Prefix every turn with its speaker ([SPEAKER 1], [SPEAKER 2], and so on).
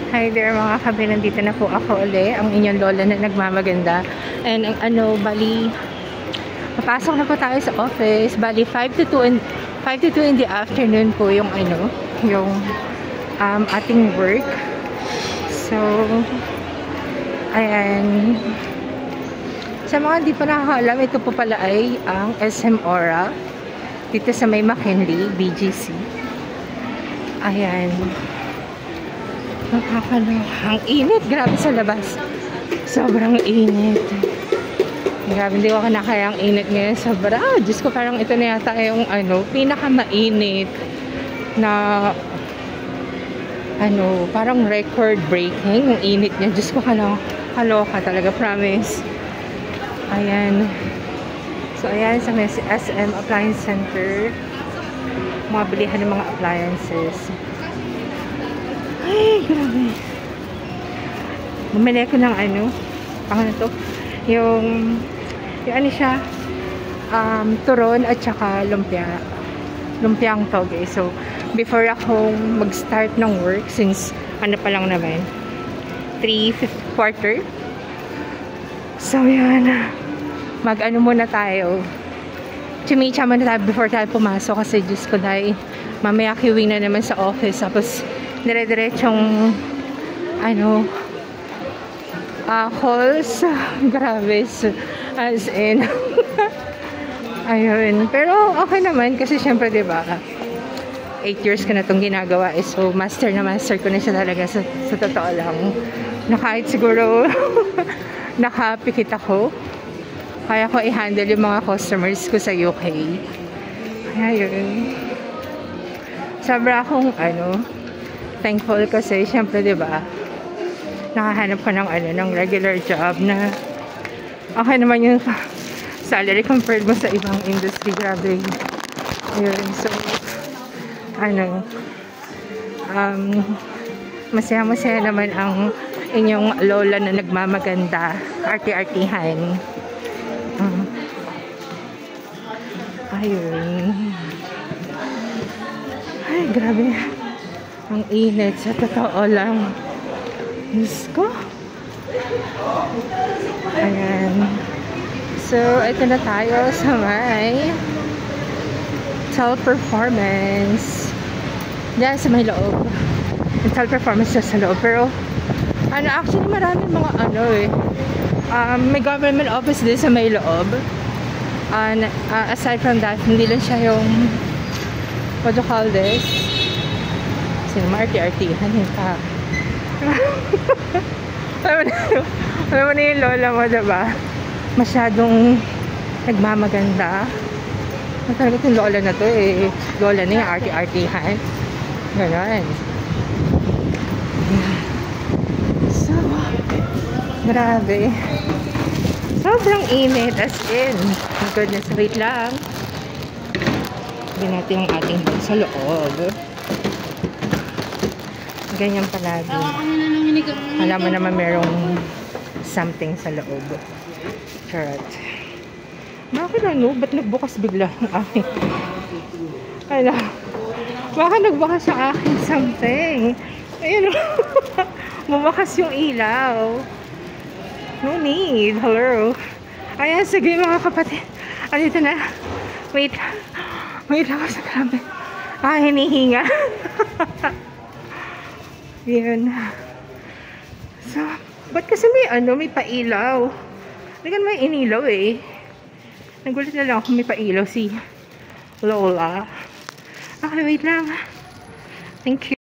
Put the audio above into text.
[SPEAKER 1] Hi there mga kabe, nandito na po ako uli, ang inyong lola na nagmamaganda. And ang bali, papasok na po tayo sa office. Bali 5 to 2 in the afternoon po yung ating work. So, ayan. Sa mga hindi pa nakakaalam, ito po pala ay ang SM Aura dito sa may McKinley, BGC. Ayan. Ang init, grabe sa labas. Sobrang init. Grabe, hindi ko kinakaya ang init ngayon. Sobra. Diyos ko, parang ito na yata yung pinakamainit na parang record breaking yung init niya. Diyos ko, kaloka talaga, promise. Ayan. So, ayan sa SM Appliance Center. Mga bilihan ng mga appliances. Ay, grabe. Bumili ako ng yung siya, turon at saka lumpia. Lumpiang to, guys. So, before akong mag-start ng work, since pa lang naman, 3:15. So, yan. Muna tayo. Chumicha muna tayo before tayo pumasok kasi Diyos ko dahil mamaya queuing na naman sa office. Tapos, dire-diretsong calls. Grabe. As in. Ayun. Pero okay naman kasi syempre, diba, 8 years ko na itong ginagawa. So, master na master ko na siya talaga sa totoo lang. Na kahit siguro nakapikit ako, kaya ko i-handle yung mga customers ko sa UK. Kaya yun. Sobra akong thankful kasi syempre, diba, nakahanap ko ng regular job na okay naman yung salary compared mo sa ibang industry. Grabe. Ayun. So, masaya-masaya naman ang inyong lola na nagmamaganda. Arti-artihan. Ayun. Ay, grabe. Ang init. Sa totoo lang. Diyos ko. Ayan. So, ito na tayo sa may Teleperformance. Diyan sa may loob. Yung Teleperformance sa loob. Pero, actually maraming mga may government office din sa may loob. Aside from that, hindi lang siya yung what do you call this? Arti-artihan yung alam mo na yung lola mo, diba? Masyadong nagmamaganda. Talaga itong lola na to lola na yung arti-artihan. Ganon. So, grabe. Sobrang init, as in. My goodness, wait lang. Hindi natin yung ating sa loob. Ganyan palagi. Alam mo naman merong something sa loob. Charot. Bakit ba't nagbukas bigla ang aking bakit nagbukas ang aking something? Ayun. Bumakas yung ilaw. No need. Hello. Ayan, sige mga kapatid. Andito na. Wait ako sa grabe. Hinihinga. Yan. So, ba't kasi may pailaw? Hindi ka may inilaw Nagulat na lang ako may pailaw si Lola. Okay, wait lang. Thank you.